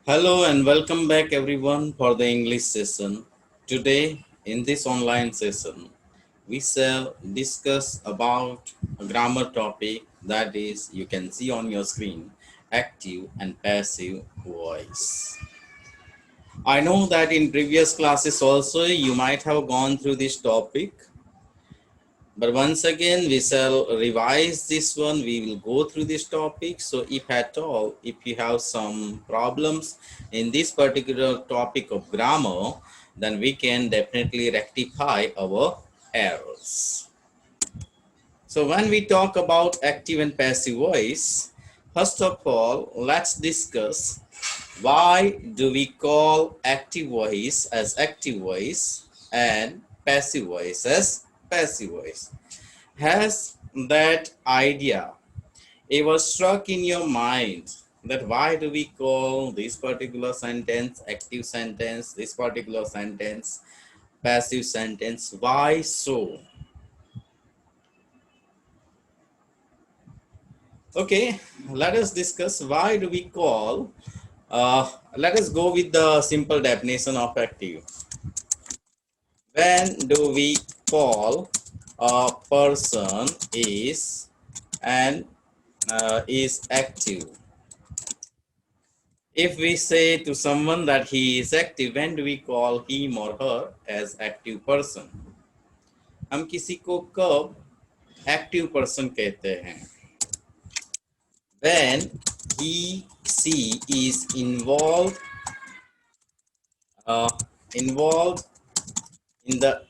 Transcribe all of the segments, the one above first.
Hello and welcome back everyone for the English session. Today in this online session we shall discuss about a grammar topic that is you can see on your screen active and passive voice. I know that in previous classes also you might have gone through this topic, but once again we shall revise this one. We will go through this topic. So if at all, if you have some problems in this particular topic of grammar, then we can definitely rectify our errors. So when we talk about active and passive voice, first of all, let's discuss why do we call active voice as active voice and passive voice as passive voice. Has that idea ever struck in your mind that why do we call this particular sentence active sentence, this particular sentence passive sentence? Why so? Okay, let us discuss why do we call, let us go with the simple definition of active. When do we call a person is active? If we say to someone that he is active, when do we call him or her as active person? हम किसी को कब active person कहते हैं? When she is uh, involved in the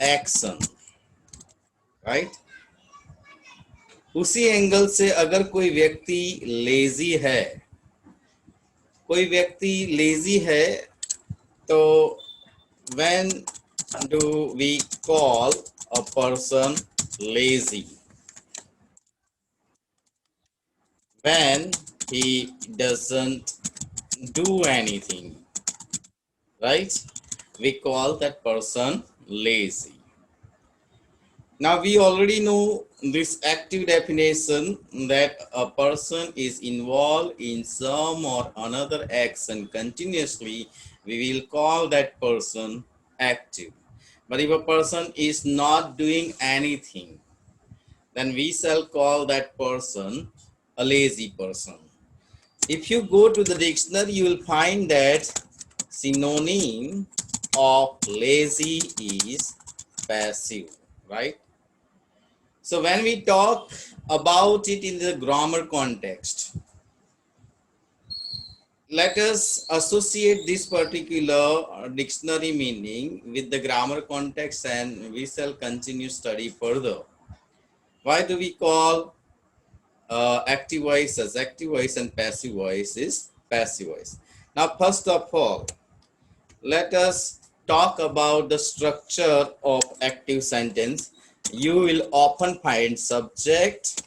action, right? उसी angle से अगर कोई व्यक्ति लेजी है, तो when do we call a person lazy? When he doesn't do anything, right? We call that person lazy. Now we already know this active definition, that a person is involved in some or another action continuously. We will call that person active. But if a person is not doing anything, then we shall call that person a lazy person. If you go to the dictionary, you will find that synonym of lazy is passive, right? So when we talk about it in the grammar context, let us associate this particular dictionary meaning with the grammar context and we shall continue study further. Why do we call active voice as active voice and passive voice is passive voice? Now, first of all, let us talk about the structure of active sentence. You will often find subject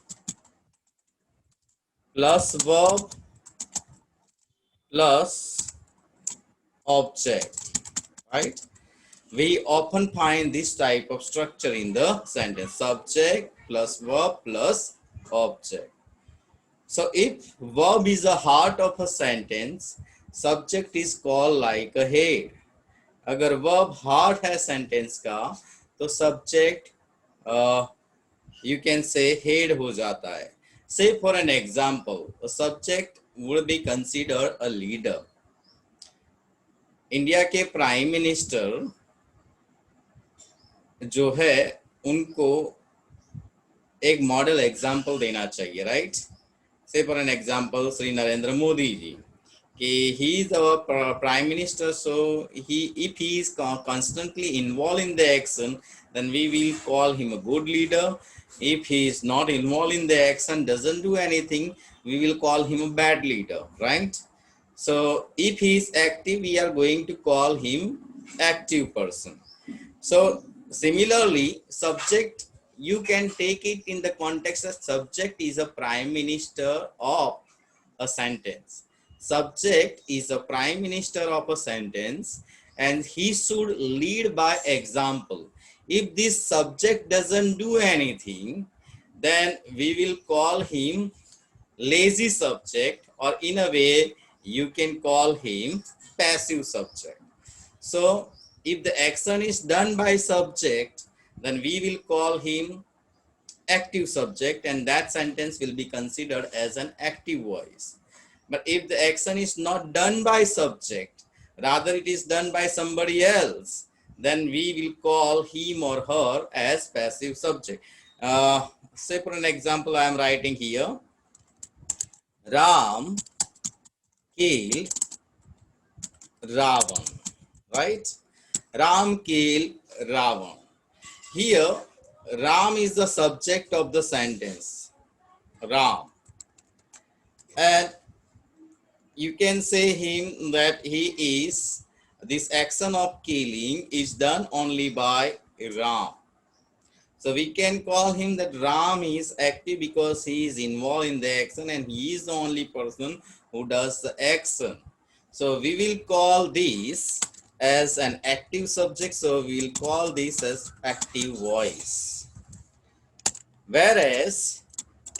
plus verb plus object, right? We often find this type of structure in the sentence, subject plus verb plus object. So if verb is the heart of a sentence, subject is called like a head. अगर verb heart है sentence का, तो subject you can say head हो जाता है. Say for an example, a subject would be considered a leader. India के prime minister जो है उनको एक मॉडल एग्जाम्पल देना चाहिए, right? Say for an example Shri Narendra Modi ji, कि he is our prime minister, so if he is constantly involved in the action, then we will call him a good leader. If he is not involved in the action, doesn't do anything, we will call him a bad leader, right? So if he is active, we are going to call him active person. So similarly, subject, you can take it in the context of subject is a prime minister of a sentence. Subject is a prime minister of a sentence and he should lead by example. If this subject doesn't do anything, then we will call him lazy subject, or in a way you can call him passive subject. So if the action is done by subject, then we will call him active subject, and that sentence will be considered as an active voice. But if the action is not done by subject, rather it is done by somebody else, then we will call him or her as passive subject. Say for an example, I am writing here, Ram killed Ravan, right? Ram killed Ravan. Here, Ram is the subject of the sentence, Ram. And you can say him that he is, this action of killing is done only by Ram. So we can call him that Ram is active because he is involved in the action and he is the only person who does the action. So we will call this as an active subject. So we will call this as active voice. Whereas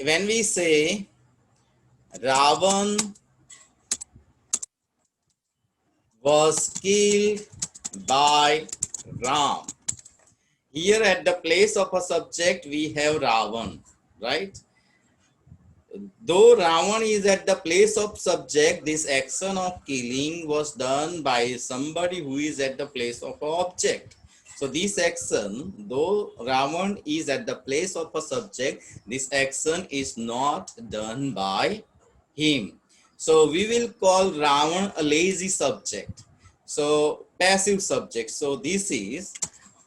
when we say Ravan was killed by Ram, here at the place of a subject we have Ravan, right? Though Ravan is at the place of subject, this action of killing was done by somebody who is at the place of an object. So this action, though Ravan is at the place of a subject, this action is not done by him. So we will call Ravan a lazy subject. So passive subject. So this is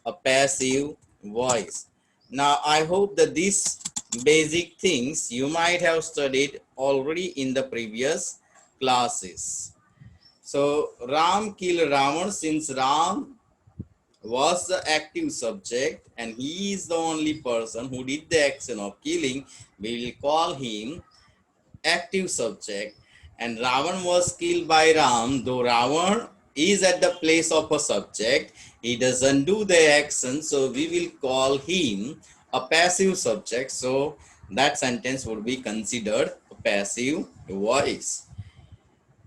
a passive voice. Now I hope that these basic things you might have studied already in the previous classes. So Ram killed Ravan. Since Ram was the active subject and he is the only person who did the action of killing, we will call him active subject. And Ravan was killed by Ram. Though Ravan is at the place of a subject, he doesn't do the action, so we will call him a passive subject. So that sentence would be considered a passive voice.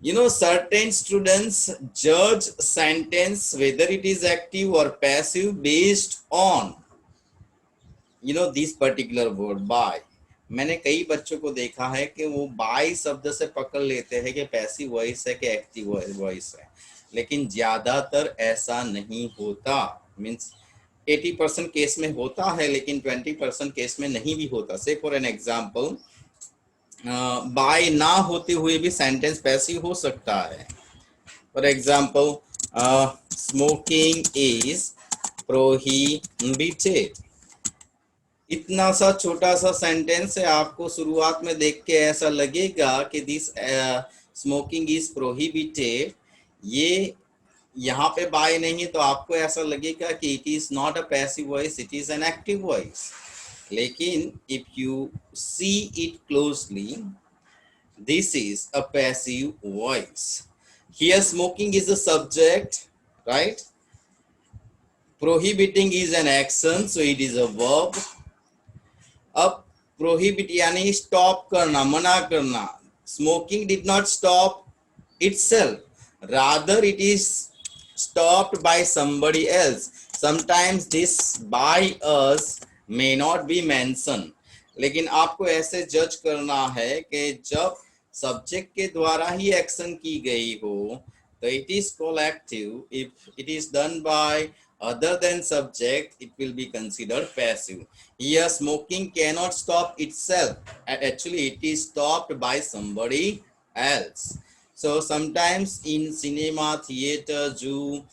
You know, certain students judge sentence whether it is active or passive based on, you know, this particular word by. मैंने कई बच्चों को देखा है कि वो bye शब्द से पकड़ लेते हैं कि पैसिव वॉइस है कि एक्टिव वॉइस है, लेकिन ज्यादातर ऐसा नहीं होता. मीन्स 80% केस में होता है, लेकिन 20% केस में नहीं भी होता. से फॉर एन एग्जाम्पल, बाय ना होते हुए भी सेंटेंस पैसिव हो सकता है. For example, smoking is prohibited. इतना सा छोटा सा सेंटेंस है, आपको शुरुआत में देख के ऐसा लगेगा कि दिस स्मोकिंग इज प्रोहिबिटेड, ये यहाँ पे बाय नहीं, तो आपको ऐसा लगेगा कि it is not a passive voice, it is an active voice. लेकिन if you see it closely, this is a passive voice. Here smoking is the subject, right? Prohibiting is an action, so it is a verb. अब prohibit यानी stop करना, मना करना. Smoking did not stop itself, rather it is stopped by somebody else. Sometimes this by us may not be mentioned, लेकिन आपको ऐसे जज करना है कि जब सब्जेक्ट के द्वारा ही एक्शन की गई हो तो it is called active. If it is done by other than subject, it will be considered passive. Here smoking cannot stop itself, actually it is stopped by somebody else. So sometimes in cinema, theater, zoo,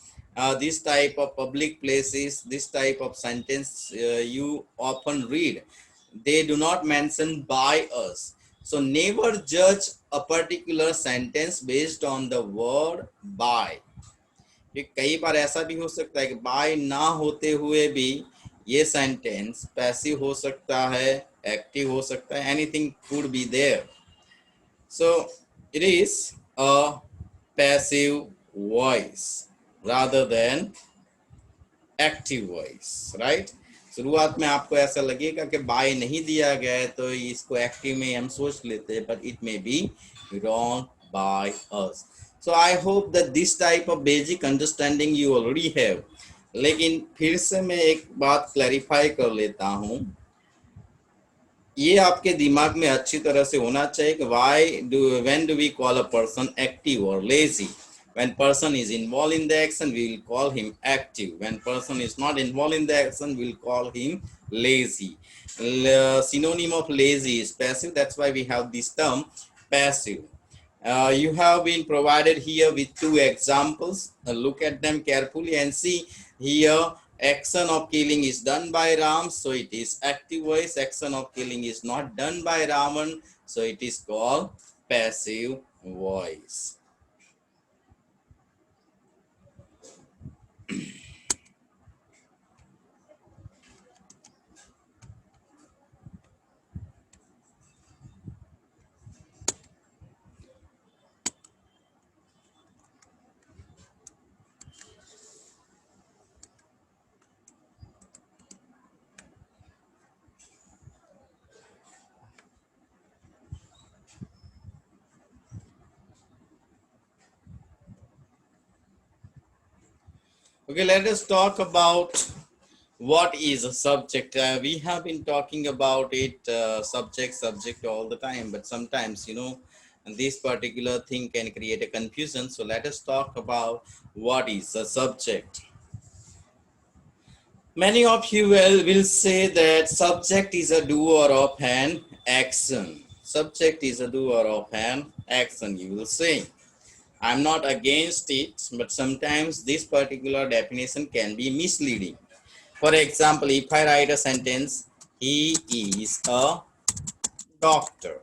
this type of public places, this type of sentence you often read, they do not mention by us. So never judge a particular sentence based on the word by. कई बार ऐसा भी हो सकता है कि bye ना होते हुए भी ये सेंटेंस पैसिव हो सकता है, एक्टिव हो सकता है, anything could be there. So it is a passive voice rather than active voice, right? शुरुआत में आपको ऐसा लगेगा कि बाय नहीं दिया गया है तो इसको एक्टिव में हम सोच लेते हैं, but it may be wrong by us. So I hope that this type of basic understanding you already have. लेकिन फिर से मैं एक बात क्लैरिफाई कर लेता हूं, ये आपके दिमाग में अच्छी तरह से होना चाहिए कि when do we call a person active or lazy? When person is involved in the action, we will call him active. When person is not involved in the action, we will call him lazy. Synonym of lazy is passive. That's why we have this term passive. You have been provided here with two examples. Look at them carefully and see here. Action of killing is done by Ram, so it is active voice. Action of killing is not done by Ravan, so it is called passive voice. Okay, let us talk about what is a subject. We have been talking about it, subject all the time, but sometimes, this particular thing can create a confusion. So let us talk about what is a subject. Many of you will say that subject is a doer of an action. Subject is a doer of an action, you will say. I'm not against it, but sometimes this particular definition can be misleading. For example, if I write a sentence, he is a doctor.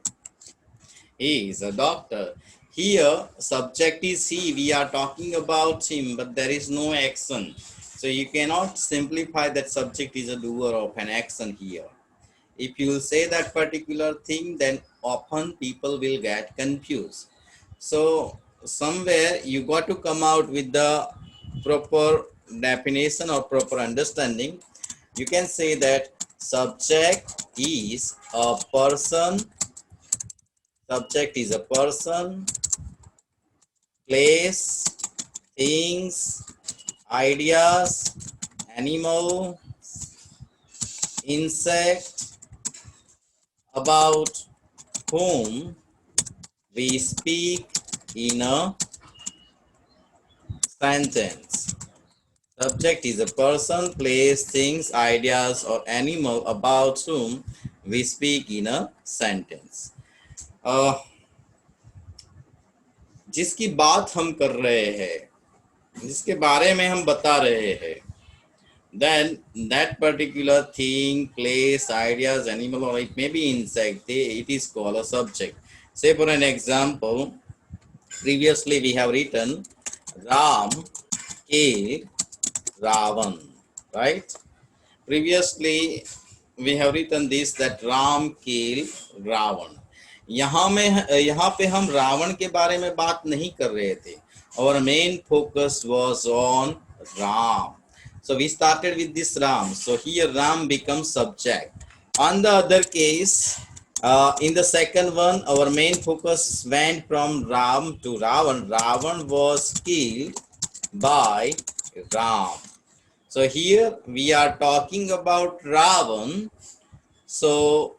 He is a doctor. Here, subject is he. We are talking about him, but there is no action. So you cannot simplify that subject is a doer of an action here. If you say that particular thing, then often people will get confused. So somewhere you got to come out with the proper definition or proper understanding. You can say that subject is a person. Subject is a person, place, things, ideas, animal, insect, about whom we speak in a sentence. Subject is a person, place, things, ideas, or animal about whom we speak in a sentence. जिसकी बात हम कर रहे हैं, जिसके बारे में हम बता रहे हैं, then that particular thing, place, ideas, animal, or it may be insect, it is called a subject. Say for an example, previously we have written Ram killed Ravan, right? Previously we have written this, that Ram killed Ravan. यहाँ पे हम रावण के बारे में बात नहीं कर रहे थे. Our main focus was on Ram. So we started with this Ram. So here Ram becomes subject. On the other case, in the second one, our main focus went from Ram to Ravan. Ravan was killed by Ram. So here we are talking about Ravan. So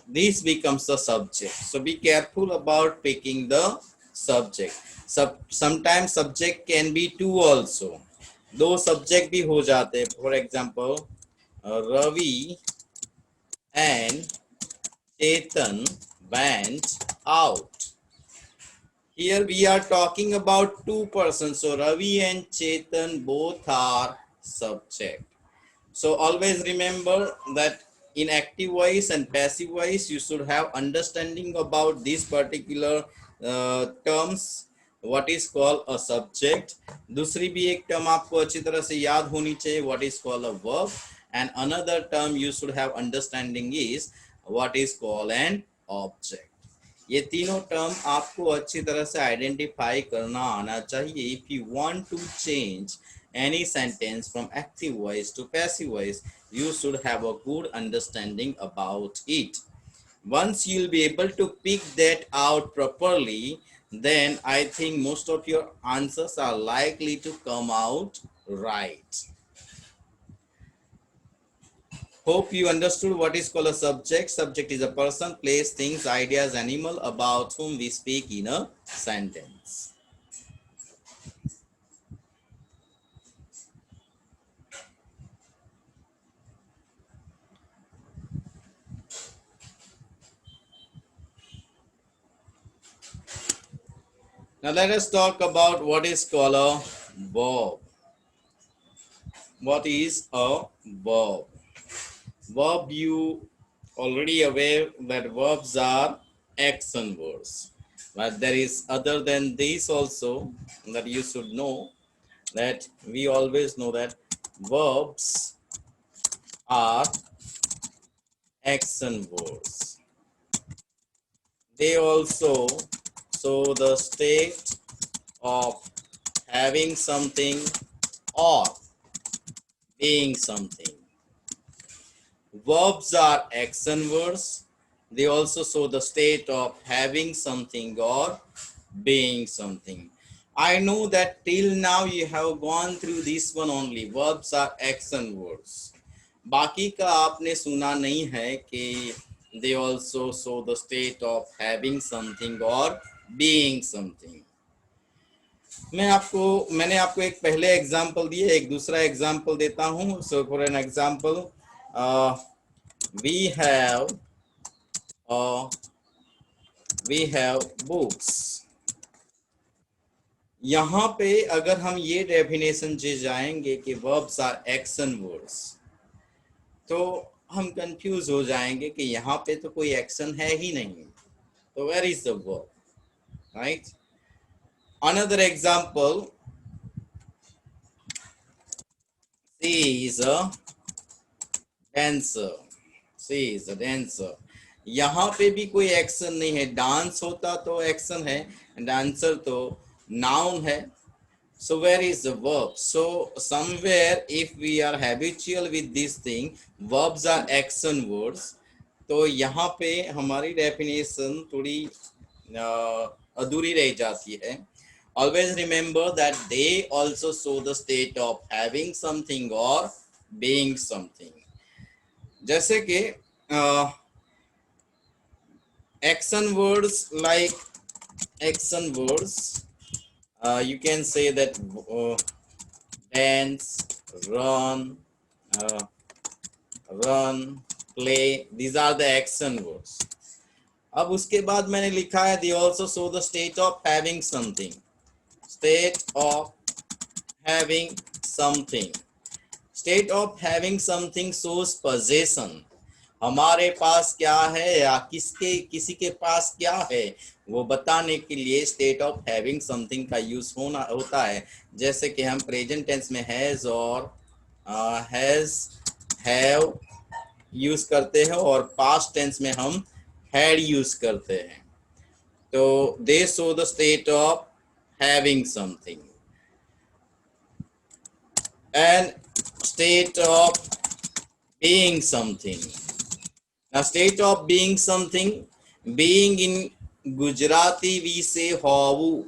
this becomes the subject. So be careful about picking the subject. Sometimes subject can be two also. दो subject भी हो जाते हैं. For example, Ravi and Chetan went out. Here we are talking about two persons. So Ravi and Chetan both are subject. So always remember that in active voice and passive voice, you should have understanding about these particular terms. What is called a subject. दूसरी भी एक term आपको अच्छी तरह से याद होनी चाहिए. What is called a verb. And another term you should have understanding is what is called an object. ये तीनों टर्म आपको अच्छी तरह से आइडेंटिफाई करना आना चाहिए. If you want to change any sentence from active voice to passive voice, you should have a good understanding about it. Once you'll be able to pick that out properly, then I think most of your answers are likely to come out right. Hope you understood what is called a subject. Subject is a person, place, things, ideas, animal about whom we speak in a sentence. Now let us talk about what is called a verb. What is a verb? Verb, you already aware that verbs are action words. But there is other than this also that you should know, that we always know that verbs are action words. They also show the state of having something or being something. Verbs are action words. They also show the state of having something or being something. I know that till now you have gone through this one only. Verbs are action words. बाकी का आपने सुना नहीं है कि they also show the state of having something or being something. मैंने आपको एक पहले एग्जाम्पल दिए, एक दूसरा एग्जाम्पल देता हूं. So for an example, we have books. यहाँ पे अगर हम ये डेफिनेशन से जाएंगे कि verbs are action words, तो हम कंफ्यूज हो जाएंगे कि यहाँ पे तो कोई एक्शन है ही नहीं. तो where is the verb, right? Another example, she is a dancer. She is a dancer. यहाँ पे भी कोई एक्शन नहीं है. डांस होता तो एक्शन है, डांसर तो नाउन है. So where is the verb? So somewhere if we are habitual with this thing, verbs are action words. तो यहाँ पे हमारी डेफिनेशन थोड़ी अधूरी रह जाती है. Always remember that they also show the state of having something or being something. जैसे कि action words, like action words, you can say that dance, run, play, these are the action words. अब उसके बाद मैंने लिखा है they also show the state of having something. State of having something. State of having something shows possession. हमारे पास क्या है या किसी के पास क्या है वो बताने के लिए स्टेट ऑफ हैविंग समथिंग का यूज होता है. जैसे कि हम प्रेजेंट टेंस में हैज और हैज, हैव यूज करते हैं और पास्ट टेंस में हम हैड यूज करते हैं. तो दे show the state of having something. And state of being something. Now, state of being something, being in Gujarati we say hovu.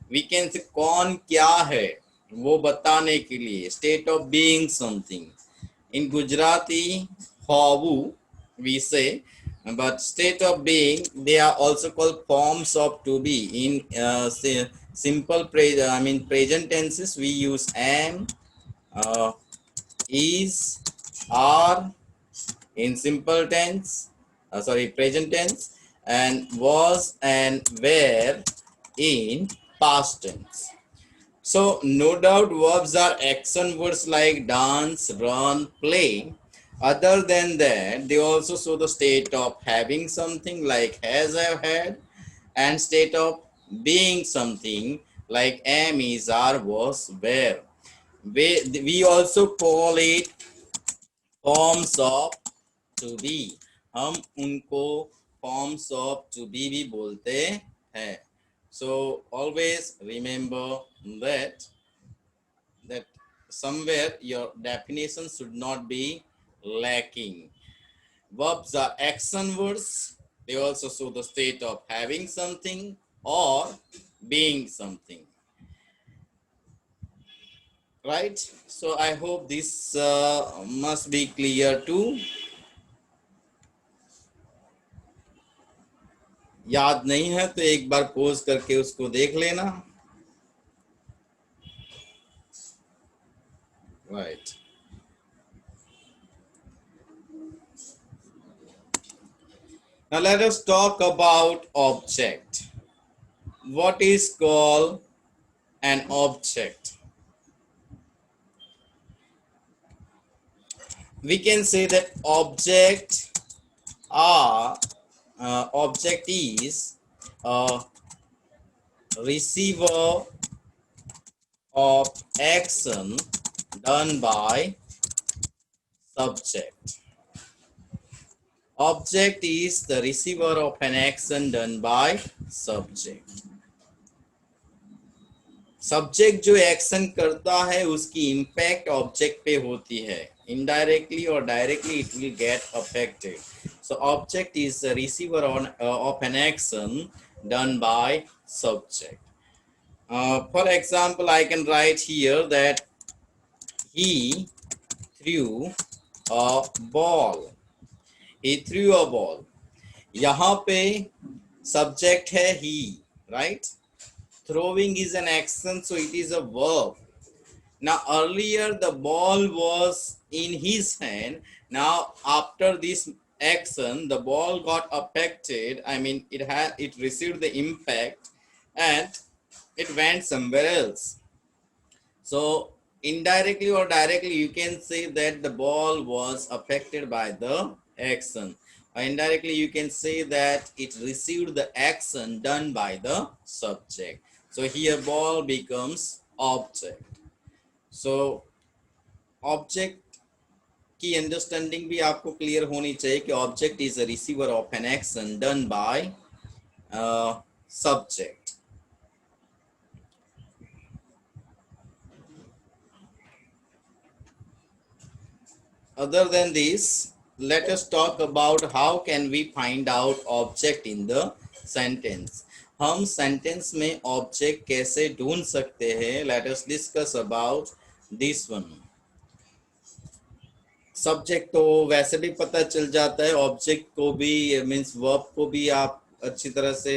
We can say कौन क्या है वो बताने के लिए state of being something. In Gujarati hovu we say, but state of being, they are also called forms of to be. In simple present tenses we use am, is, are. In simple tense, present tense, and was and were in past tense. So no doubt verbs are action words like dance, run, play. Other than that, they also show the state of having something like has, have, had, and state of being something like am, is, are, was, were. We also call it forms of to be. हम उनको forms of to be भी बोलते हैं. So always remember that somewhere your definition should not be lacking. Verbs are action words. They also show the state of having something or being something, right? So I hope this must be clear too. याद नहीं है तो एक बार pose करके उसको देख लेना, right? Now let us talk about object. What is called an object? We can say that object is a receiver of action done by subject. Object is the receiver of an action done by subject. Subject जो action करता है उसकी impact object पे होती है, indirectly और directly it will get affected. So object is the receiver of an action done by subject. For example I can write here that he threw a ball. He threw a ball. यहाँ पे subject है he, right? Throwing is an action, so it is a verb. Now earlier the ball was in his hand. Now after this action the ball got affected. I mean it received the impact and it went somewhere else. So indirectly or directly you can say that the ball was affected by the action. Indirectly you can say that it received the action done by the subject. So here ball becomes object. So object की understanding भी आपको clear होनी चाहिए कि object is a receiver of an action done by subject. Other than this, let us talk about how can we find out object in the sentence. हम sentence में object कैसे ढूंढ सकते हैं? Late us discuss about this one. Subject तो वैसे भी पता चल जाता है, ऑब्जेक्ट को भी मींस वर्ब को भी आप अच्छी तरह से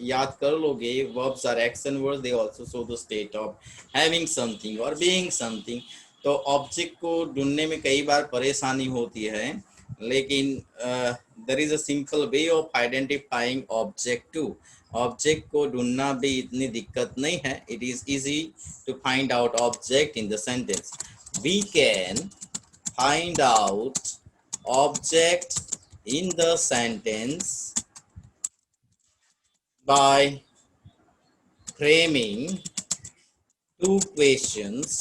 याद कर लोगे. Verbs are action words, they also show the state of having something और बीइंग समथिंग. तो ऑब्जेक्ट को ढूंढने में कई बार परेशानी होती है, लेकिन there is a simple way of identifying object too. Object को ढूंढना भी इतनी दिक्कत नहीं है. It is easy to find out object in the sentence. We can find out object in the sentence by framing two questions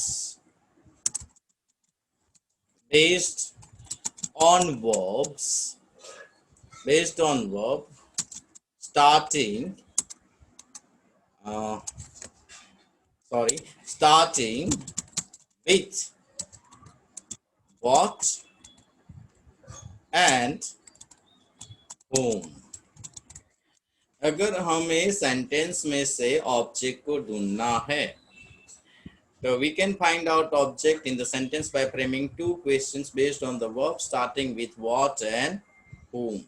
based on verbs, starting with what and whom. अगर हमें sentence में से object को ढूंढना है तो we can find out object in the sentence by framing two questions based on the verb starting with what and whom.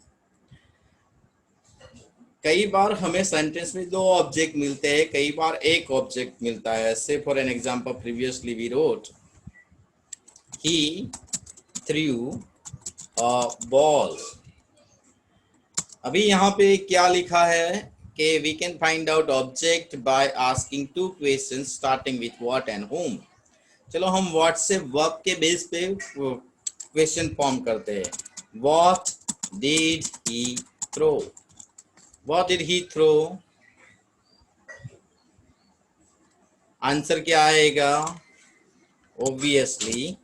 कई बार हमें सेंटेंस में दो ऑब्जेक्ट मिलते हैं, कई बार एक ऑब्जेक्ट मिलता है. Say for an example previously we wrote he threw a ball. अभी यहाँ पे क्या लिखा है कि we can find out object by asking two questions starting with what and whom. चलो हम what से verb के बेस पे क्वेश्चन फॉर्म करते हैं. What did he throw? What did he throw? Answer क्या आएगा? Obviously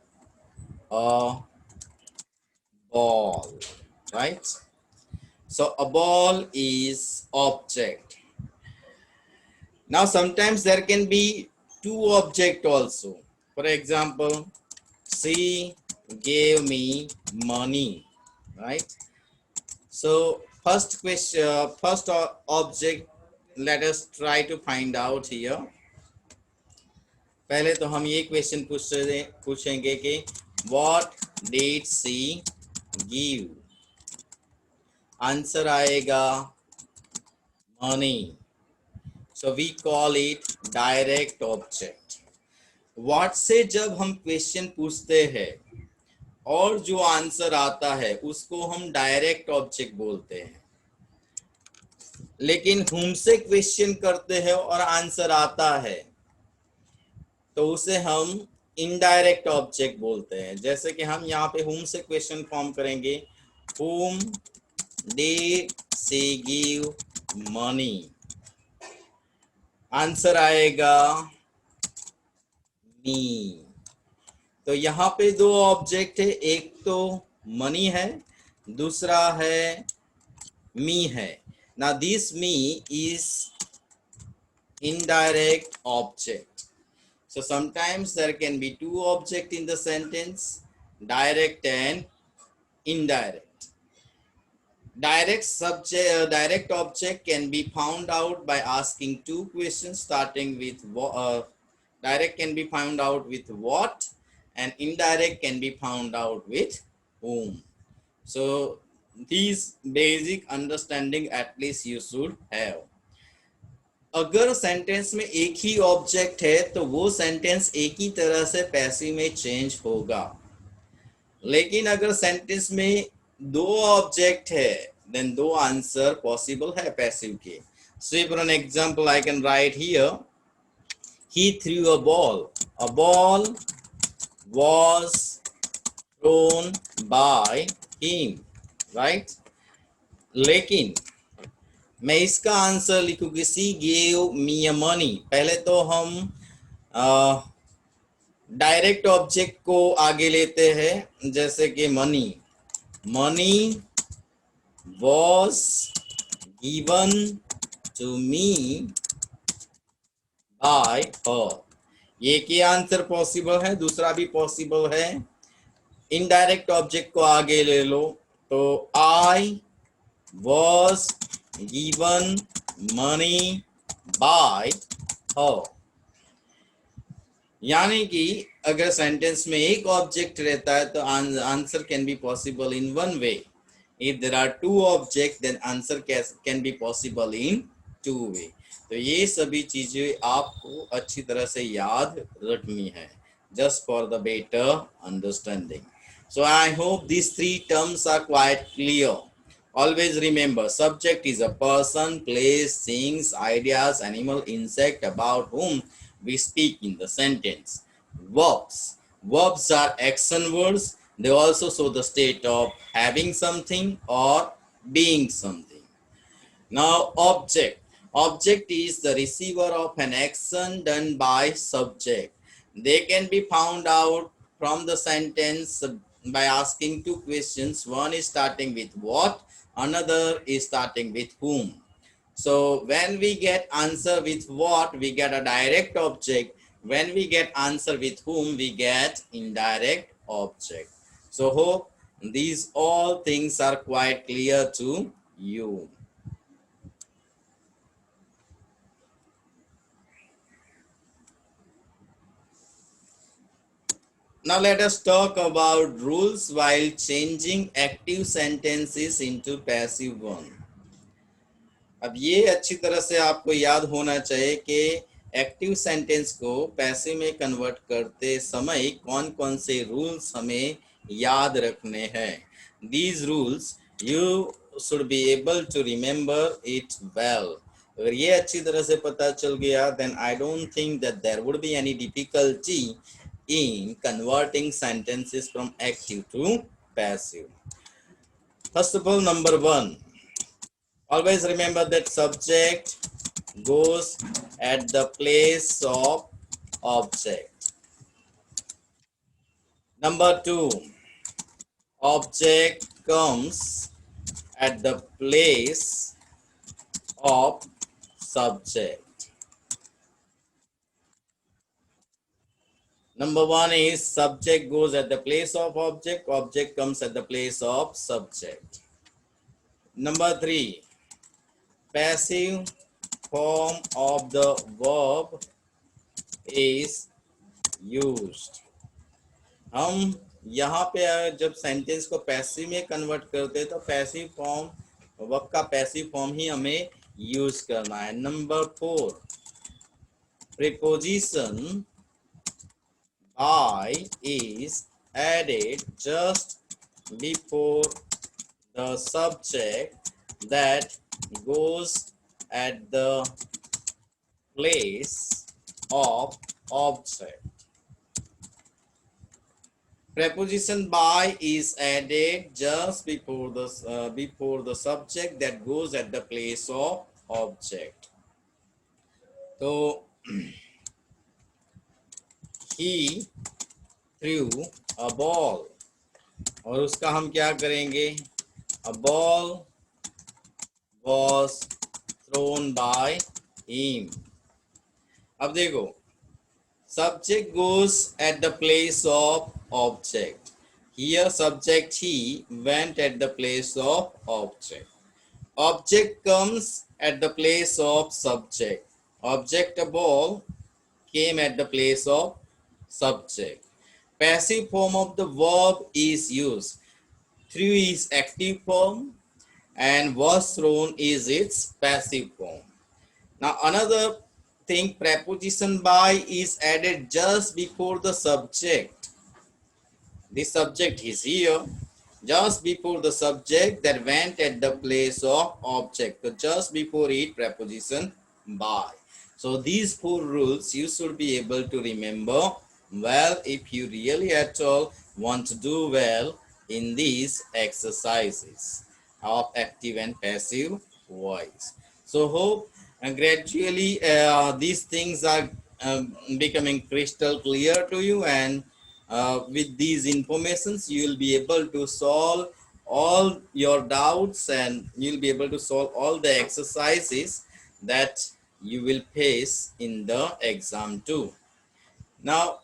a ball, right? So a ball is object. Now sometimes there can be two object also. For example, she gave me money, right? So first question, first object let us try to find out here. पहले तो हम ये question पूछेंगे कि what did she give? Answer आएगा money. So we call it direct object. what से जब हम क्वेश्चन पूछते हैं और जो आंसर आता है उसको हम डायरेक्ट ऑब्जेक्ट बोलते हैं, लेकिन whom से क्वेश्चन करते हैं और आंसर आता है तो उसे हम इनडायरेक्ट ऑब्जेक्ट बोलते हैं। जैसे कि हम यहाँ पे whom से क्वेश्चन फॉर्म करेंगे, whom did she give money? Answer आएगा मी। तो यहाँ पे दो ऑब्जेक्ट है, एक तो मनी है, दूसरा है मी है। ना this me is indirect object. So sometimes there can be two objects in the sentence, direct and indirect. Direct object can be found out by asking two questions starting with direct can be found out with what, and indirect can be found out with whom. So these basic understanding at least you should have. अगर sentence में एक ही object है तो वो sentence एक ही तरह से passive में चेंज होगा, लेकिन अगर सेंटेंस में दो ऑब्जेक्ट है देन दो आंसर पॉसिबल है पैसिव के। So for an example I can write here, he threw a ball was thrown by him, right? लेकिन मैं इसका आंसर लिखूंगी सी गेव मी अ मनी। पहले तो हम डायरेक्ट ऑब्जेक्ट को आगे लेते हैं, जैसे कि money was given to me by her. ये क्या आंसर पॉसिबल है, दूसरा भी पॉसिबल है। इनडायरेक्ट ऑब्जेक्ट को आगे ले लो तो I was given money by her। यानी कि अगर सेंटेंस में एक ऑब्जेक्ट रहता है तो answer can be possible in one way. If there are two object then answer can be possible in two way. तो ये सभी चीजें आपको अच्छी तरह से याद रखनी है, just for the better understanding. So I hope these three terms are quite clear. Always remember, subject is a person, place, things, ideas, animal, insect about whom we speak in the sentence. Verbs are action words. They also show the state of having something or being something. Now object is the receiver of an action done by subject. They can be found out from the sentence by asking two questions. One is starting with what, another is starting with whom. So when we get answer with what, we get a direct object. When we get answer with whom, we get indirect object. So hope these all things are quite clear to you. Now let us talk about rules while changing active sentences into passive one. अब ये अच्छी तरह से आपको याद होना चाहिए कि एक्टिव सेंटेंस को पैसिव में कन्वर्ट करते समय कौन कौन से रूल्स हमें याद रखने हैं। These rules you should be able to remember it well. अगर ये अच्छी तरह से पता चल गया then I don't think that there would be any difficulty in converting sentences from active to passive. First of all, number one, always remember that subject goes at the place of object. Number two, object comes at the place of subject. Number one is subject goes at the place of object, object comes at the place of subject. Number three, passive form of the verb is used. हम यहाँ पे जब sentence को passive में convert करते हैं तो passive form, verb का पैसिव फॉर्म ही हमें यूज करना है. Number 4, preposition by is added just before the subject that goes at the place of object. Preposition by is added just before the subject that goes at the place of object. So he threw a ball, और उसका हम क्या करेंगे? A ball was thrown by him. अब देखो, subject goes at the place of object. Here subject he went at the place of object. Object comes at the place of subject. Object, a ball, came at the place of subject. Passive form of the verb is used. Threw is active form and was thrown is its passive form. Now another thing, preposition by is added just before the subject. The subject is here, just before the subject that went at the place of object. So just before it, preposition by. So these 4 rules you should be able to remember well if you really at all want to do well in these exercises of active and passive voice. So hope gradually these things are becoming crystal clear to you, and with these informations you will be able to solve all your doubts and you'll be able to solve all the exercises that you will face in the exam too. Now,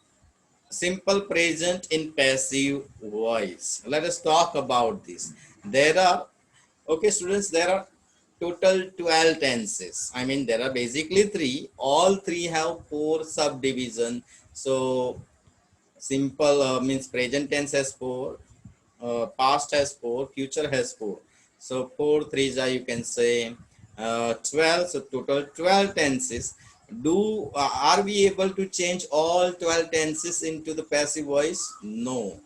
simple present in passive voice. Let us talk about this. There are, okay students, there are total 12 tenses. I mean, there are basically 3. All 3 have 4 subdivision. So simple means present tense has 4, past has 4, future has 4. So 4 3s are, you can say 12. So total 12 tenses. Are we able to change all 12 tenses into the passive voice? No.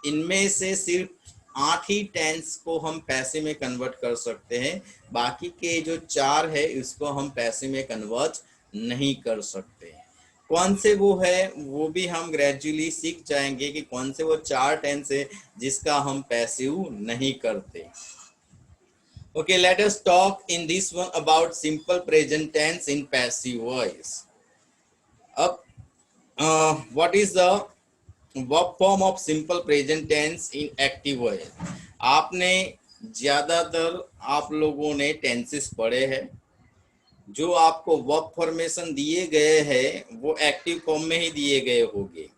इनमें से सिर्फ 8 ही tense को हम passive में convert कर सकते हैं. बाकी के जो 4 है इसको हम पैसिव में कन्वर्ट नहीं कर सकते. कौन से वो है वो भी हम ग्रेजुअली सीख जाएंगे कि कौन से वो 4 टेंस है जिसका हम पैसिव नहीं करते. Okay, let us talk in this one about simple present tense in passive voice. Up, what is the verb form of simple present tense in active voice? आपने ज्यादातर आप लोगों ने टेंसेस पढ़े हैं. जो आपको वर्ब फॉर्मेशन दिए गए हैं वो एक्टिव फॉर्म में ही दिए गए होंगे.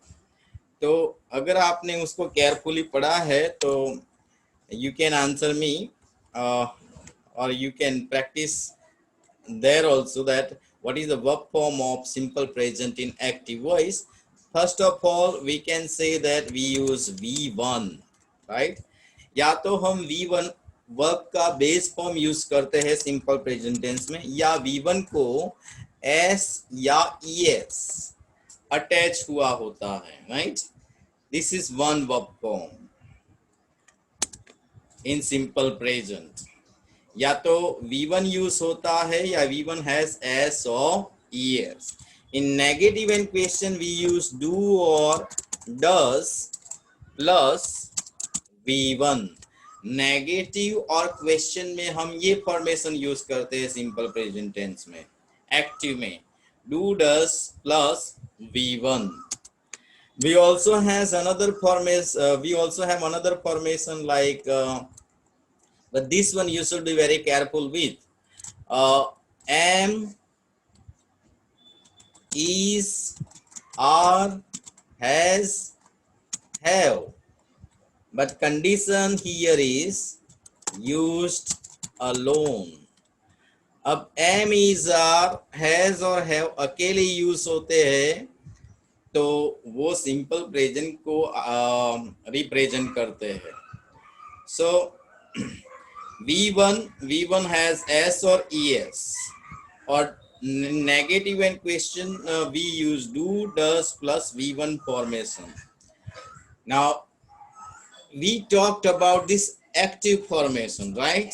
तो अगर आपने उसको केयरफुली पढ़ा है तो you can answer me or you can practice there also that what is the verb form of simple present in active voice. First of all, we can say that we use V1, right? या तो हम V1 verb का base form use करते हैं simple present tense में, या V1 को S या ES अटैच हुआ होता है, right? This is one verb form in simple present. या तो V1 यूज होता है या V1 has S or ES. In negative and question we use do or does plus V1. Negative और क्वेश्चन में हम ये फॉर्मेशन यूज करते हैं सिंपल प्रेजेंट टेंस में. एक्टिव में do does plus V1. We also have another formation like but this one you should be very careful with. Am, is, are, has, have. But condition here is used alone. अब M is are has और have अकेले use होते हैं तो वो simple present को represent करते हैं. सो V1 has S or ES, or negative and question we use do, does plus V1 formation. Now we talked about this active formation, right?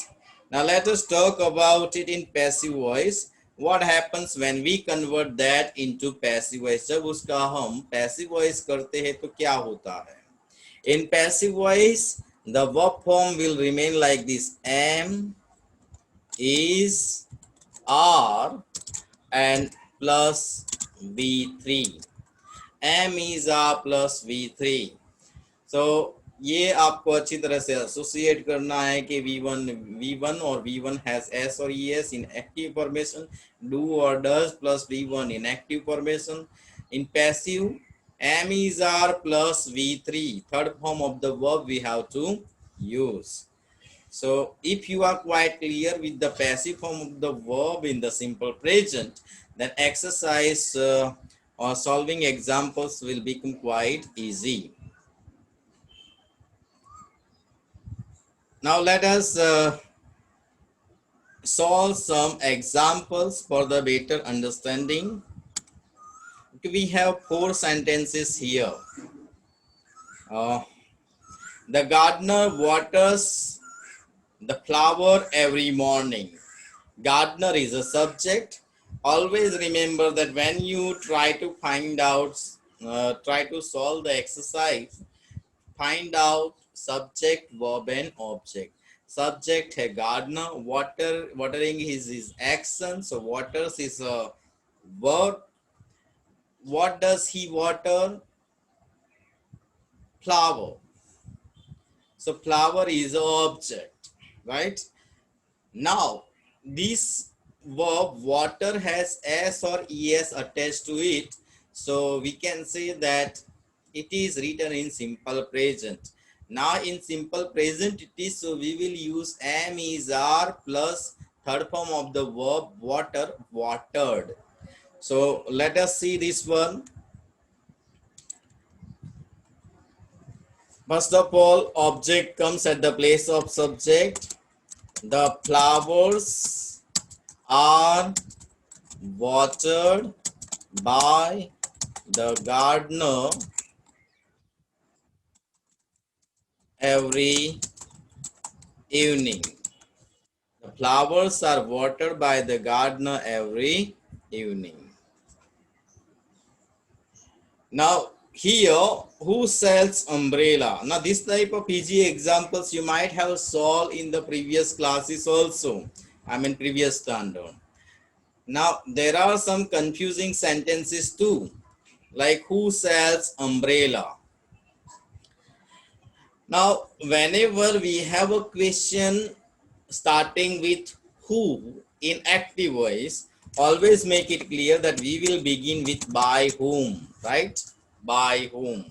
Now let us talk about it in passive voice. What happens when we convert that into passive voice? जब उसका हम passive voice करते हैं तो क्या होता है? In passive voice, the verb form will remain like this: am, is, are, and plus V3. Am, is, are plus V3. So ये आपको अच्छी तरह से एसोसिएट करना है कि V1 और V1 has S or ES in active formation, do or does plus V1 in active formation. In passive, am, is, are plus V3, third form of the verb we have to use. So if you are quite clear with the passive form of the verb in the simple present, then exercise or solving examples will become quite easy. Now let us solve some examples for the better understanding. We have 4 sentences here. The gardener waters the flower every morning. Gardener is a subject. Always remember that when you try to find out, try to solve the exercise, find out subject, verb and object. Subject है gardener, watering is his action, so waters is a verb. What does he water? Flower. So flower is an object, right? Now this verb water has S or ES attached to it, so we can say that it is written in simple present. Now in simple present it is, so we will use am, is, are plus third form of the verb water, watered. So let us see this one. First of all, object comes at the place of subject. The flowers are watered by the gardener every evening. The flowers are watered by the gardener every evening. Now here, who sells umbrella? Now this type of PG examples you might have solved in the previous classes also. I mean previous standard. Now there are some confusing sentences too, like who sells umbrella? Now whenever we have a question starting with who in active voice, always make it clear that we will begin with by whom, right? By whom.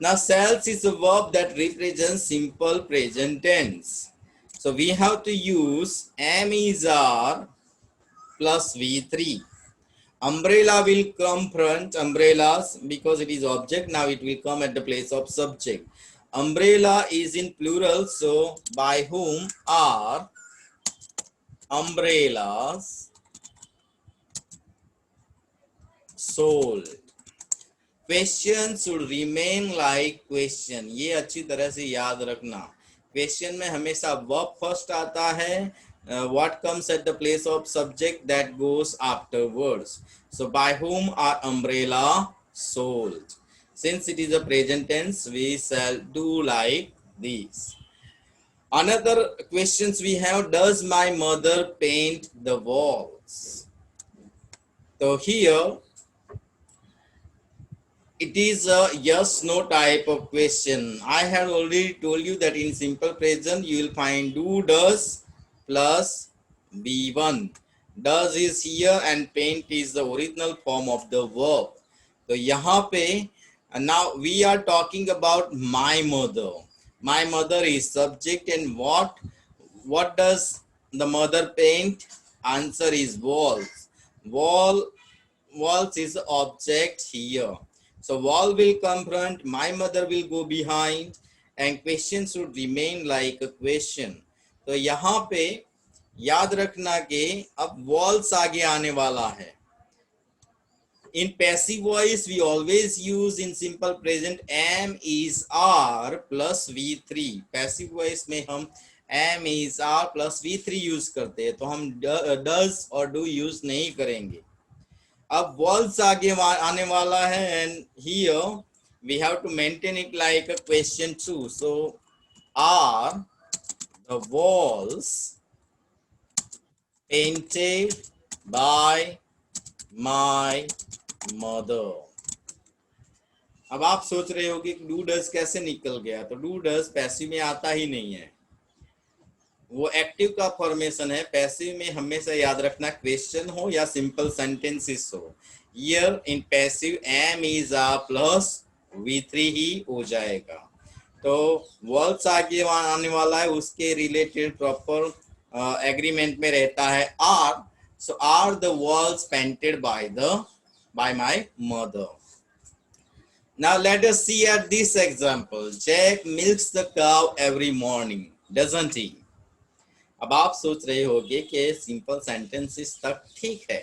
Now sells is a verb that represents simple present tense. So we have to use am, is, are plus V3. Umbrella will come front, umbrellas, because it is object. Now it will come at the place of subject. Umbrella is in plural, so by whom are umbrellas sold. Question should remain like question. ये अच्छी तरह से याद रखना. Question में हमेशा verb first आता है. What comes at the place of subject that goes afterwards. So by whom are umbrella sold? Since it is a present tense, we shall do like this. Another questions we have: does my mother paint the walls? So here it is a yes no type of question. I have already told you that in simple present you will find do, does plus V1. Does is here and paint is the original form of the verb. So यहाँ पे now we are talking about my mother. My mother is subject, and what does the mother paint? Answer is walls. Walls is the object here. So wall will come front, my mother will go behind, and question should remain like a question. तो यहाँ पे याद रखना कि अब walls आगे आने वाला है. In passive voice, we always use in simple present am is are plus v3. Passive voice में हम am is are plus v3 use करते हैं, तो हम does और do use नहीं करेंगे. अब walls आगे आने वाला है, and here we have to maintain it like a question too. So are the walls painted by my mother? अब आप सोच रहे हो कि डू डज कैसे निकल गया, तो डू डज पैसिव में आता ही नहीं है, वो एक्टिव का फॉर्मेशन है. पैसिव में हमेशा याद रखना क्वेश्चन हो या सिंपल सेंटेंसेस हो. Here in passive am is are plus v3 ही हो जाएगा. तो वर्ड्स आगे आने वाला है, उसके रिलेटेड प्रॉपर एग्रीमेंट में रहता है are. So are the walls painted by my mother. Now let us see at this example. Jack milks the cow every morning, doesn't he? अब आप सोच रहे होंगे कि सिंपल सेंटेंसेस तक ठीक है.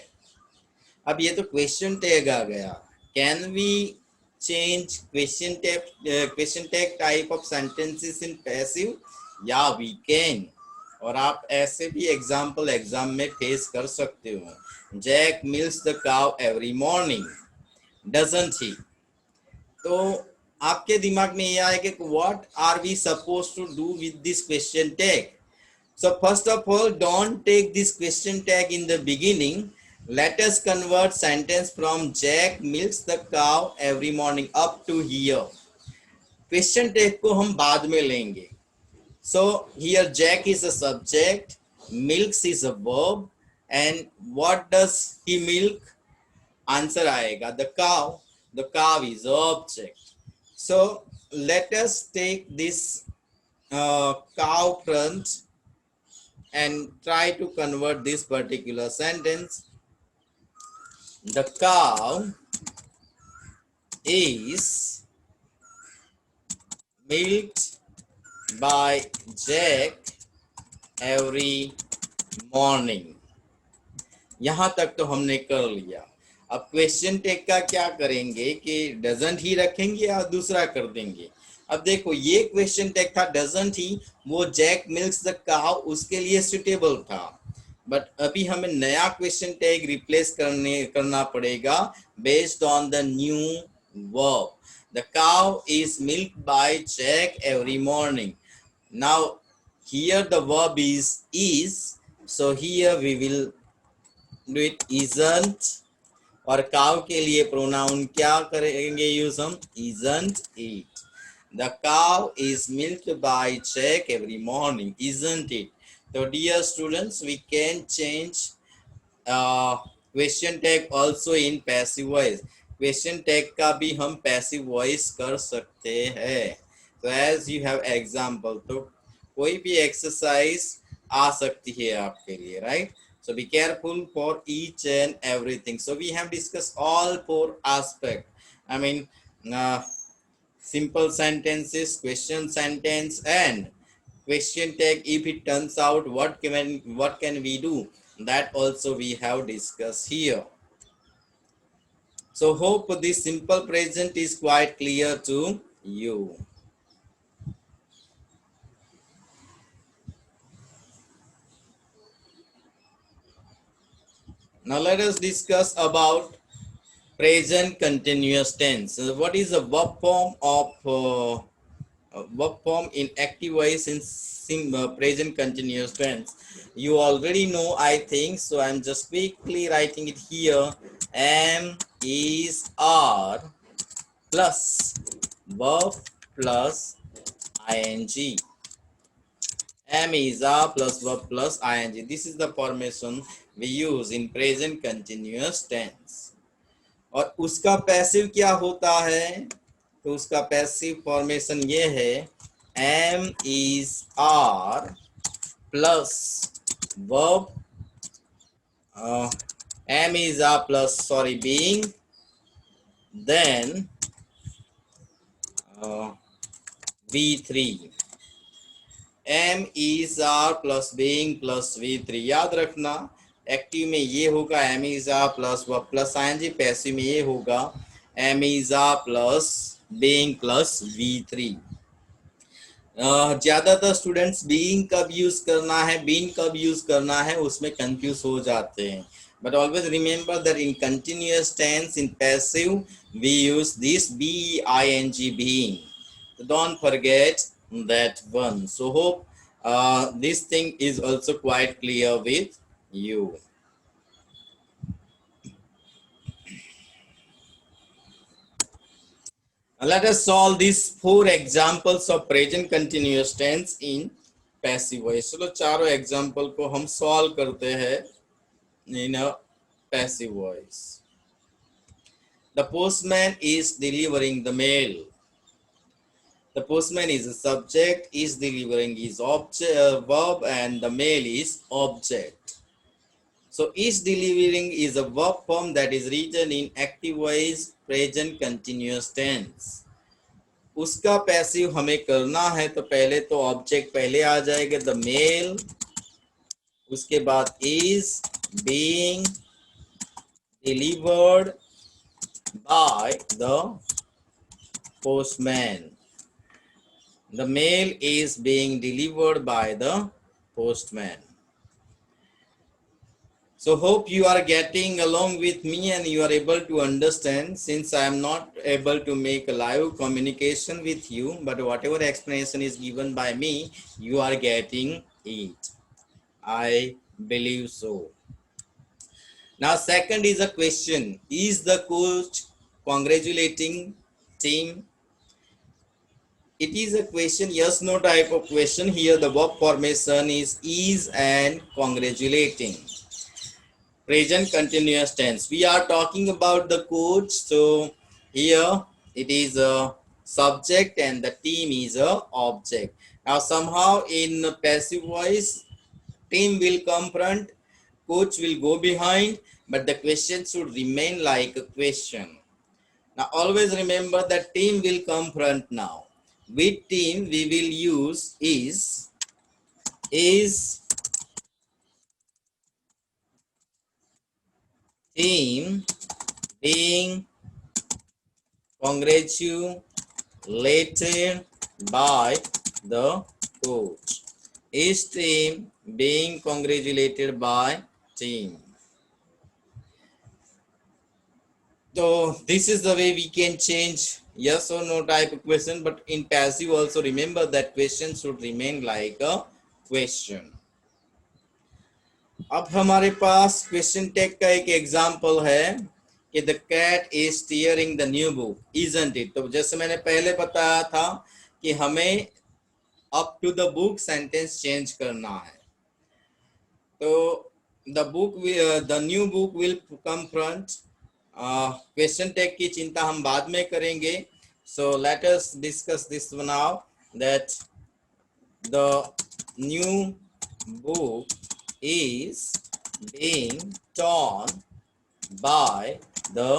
अब ये तो क्वेश्चन टैग आ गया. Can we change question tag type of sentences in passive? Yeah we can. और आप ऐसे भी एग्जाम में फेस कर सकते हो. Jack milks the cow every morning, doesn't he. तो आपके दिमाग में ये आएगा कि what are we suppose to do with this question tag. So first of all, don't take this question tag in the beginning. Let us convert sentence from Jack milks the cow every morning up to here. Question tag को हम बाद में लेंगे. So here Jack is a subject, milks is a verb, and what does he milk? Answer आएगा the cow. The cow is object. So let us take this cow front and try to convert this particular sentence. The cow is milked by Jack every morning. यहाँ तक तो हमने कर लिया. अब question tag का क्या करेंगे कि डजंट ही रखेंगे या दूसरा कर देंगे. अब देखो ये क्वेश्चन टैग था डजंट ही, वो जैक मिल्क्स द काउ उसके लिए सुटेबल था. बट अभी हमें नया क्वेश्चन टैग रिप्लेस करना पड़ेगा based on the new verb. The cow is milked by Jack every morning. Now here the verb is, so here we will do it isn't. और cow के लिए pronoun क्या करेंगे यूज हम? isn't it. The cow is milked by Jack every morning, isn't it? So dear students, we can change question tag also in passive voice. Question tag का भी हम passive voice कर सकते हैं. So as you have example, तो कोई भी exercise आ सकती है आपके लिए, right? So be careful for each and everything. So we have discussed all four aspects. I mean, simple sentences, question sentence, and question tag. If it turns out, what can we do? That also we have discussed here. So hope this simple present is quite clear to you. Now let us discuss about present continuous tense. What is the verb form of verb form in active voice in present continuous tense? You already know, I think, so I'm just quickly writing it here. Am, is, are plus verb plus ing. Am, is, are plus verb plus ing. This is the formation we use in present continuous tense. और उसका passive क्या होता है? तो उसका passive formation ये है, am is are plus verb, am is a plus sorry being, then V3, am is are plus being plus V3। याद रखना एक्टिव में ये होगा am is are plus V plus आएंगे, पैसिव में ये होगा am is are plus being plus V3। ज्यादातर स्टूडेंट्स बीइंग कब यूज करना है, बीइंग कब यूज करना है उसमें कंफ्यूज हो जाते हैं। But always remember that in continuous tense, in passive, we use this being, being. So don't forget that one. So hope this thing is also quite clear with you. Let us solve these 4 examples of present continuous tense in passive voice. चलो चारों example को हम solve करते हैं in a passive voice. The postman is delivering the mail. The postman is a subject, is delivering is object, verb, and the mail is object. So is delivering is a verb form that is written in active voice present continuous tense. उसका passive हमें करना है तो पहले तो object पहले आ जाएगा the mail, उसके बाद is being delivered by the postman. The mail is being delivered by the postman. So hope you are getting along with me and you are able to understand, since I am not able to make a live communication with you, but whatever explanation is given by me, you are getting it. I believe so. Now second is a question. Is the coach congratulating team? It is a question, yes no type of question. Here the verb formation is and congratulating. Present continuous tense. We are talking about the coach, so here it is a subject and the team is a object. Now somehow in passive voice, team will come front, coach will go behind, but the question should remain like a question. Now always remember that team will come front now. With team we will use is team being congratulated by the coach. Is team being congratulated by team? So this is the way we can change yes or no type of question, but in passive also remember that question should remain like a question. अब हमारे पास question tag का एक example है कि the cat is tearing the new book isn't it. तो जैसे मैंने पहले बताया था कि हमें up to the book sentence change करना है, तो the book the new book will come front. Question tag की चिंता हम बाद में करेंगे। So let us discuss this now that the new book is being torn by the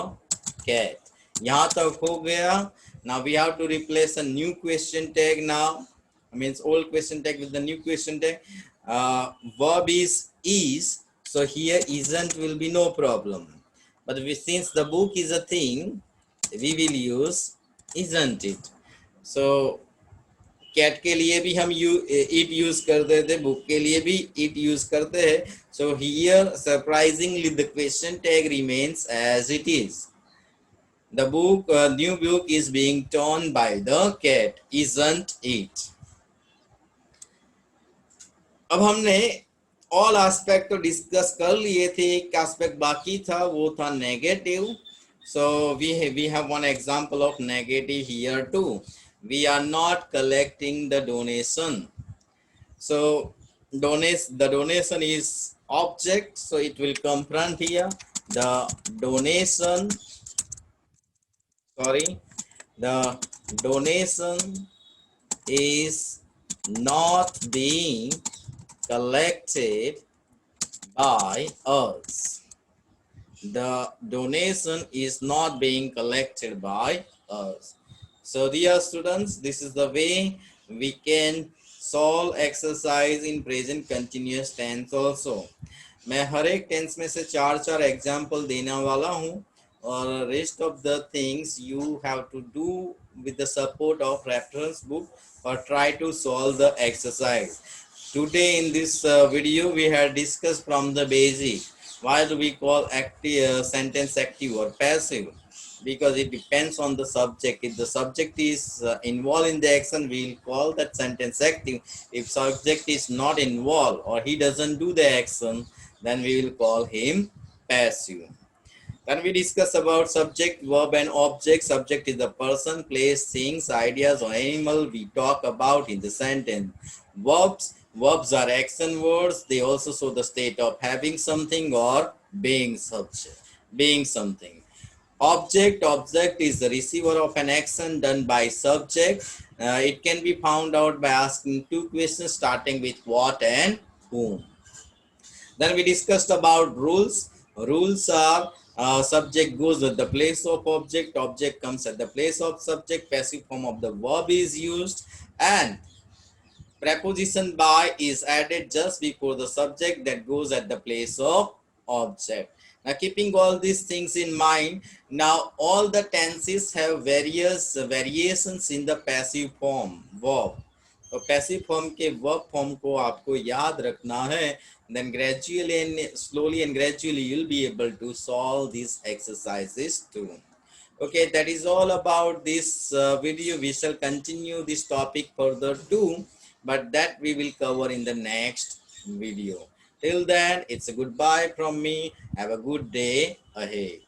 cat. यहाँ तक हो गया। Now we have to replace a new question tag now. Means old question tag with the new question tag. Verb is, so here isn't will be no problem. But since the book is a thing, we will use isn't it. So cat के लिए भी हम it use करते थे, book के लिए भी it use करते हैं। So here surprisingly the question tag remains as it is. The book new book is being torn by the cat isn't it. अब हमने ऑल एस्पेक्ट तो डिस्कस कर लिए थे, एक एस्पेक्ट बाकी था वो था negative. So we have one example of negative here too. We are not collecting the donation. So the donation is object, so it will come front here. The donation is not being collected by us. The donation is not being collected by us. So dear students, this is the way we can solve exercise in present continuous tense also. मैं हर एक tense में से चार चार example देने वाला हूँ और rest of the things you have to do with the support of reference book or try to solve the exercise. Today in this video we have discussed from the basic. Why do we call active sentence active or passive? Because it depends on the subject. If the subject is involved in the action, we will call that sentence active. If subject is not involved or he doesn't do the action, then we will call him passive. Then we discuss about subject, verb and object. Subject is the person, place, things, ideas or animal we talk about in the sentence. Verbs are action words. They also show the state of having something or being subject, being something. Object is the receiver of an action done by subject. It can be found out by asking two questions starting with what and whom. Then we discussed about rules. Rules are subject goes at the place of object, object comes at the place of subject, passive form of the verb is used, and preposition by is added just before the subject that goes at the place of object. Now keeping all these things in mind, now all the tenses have various variations in the passive form verb. तो passive form के verb form को आपको याद रखना है, then gradually and slowly and gradually you'll be able to solve these exercises too. Okay, that is all about this video. We shall continue this topic further too, but that we will cover in the next video. Till then, it's a goodbye from me. Have a good day ahead.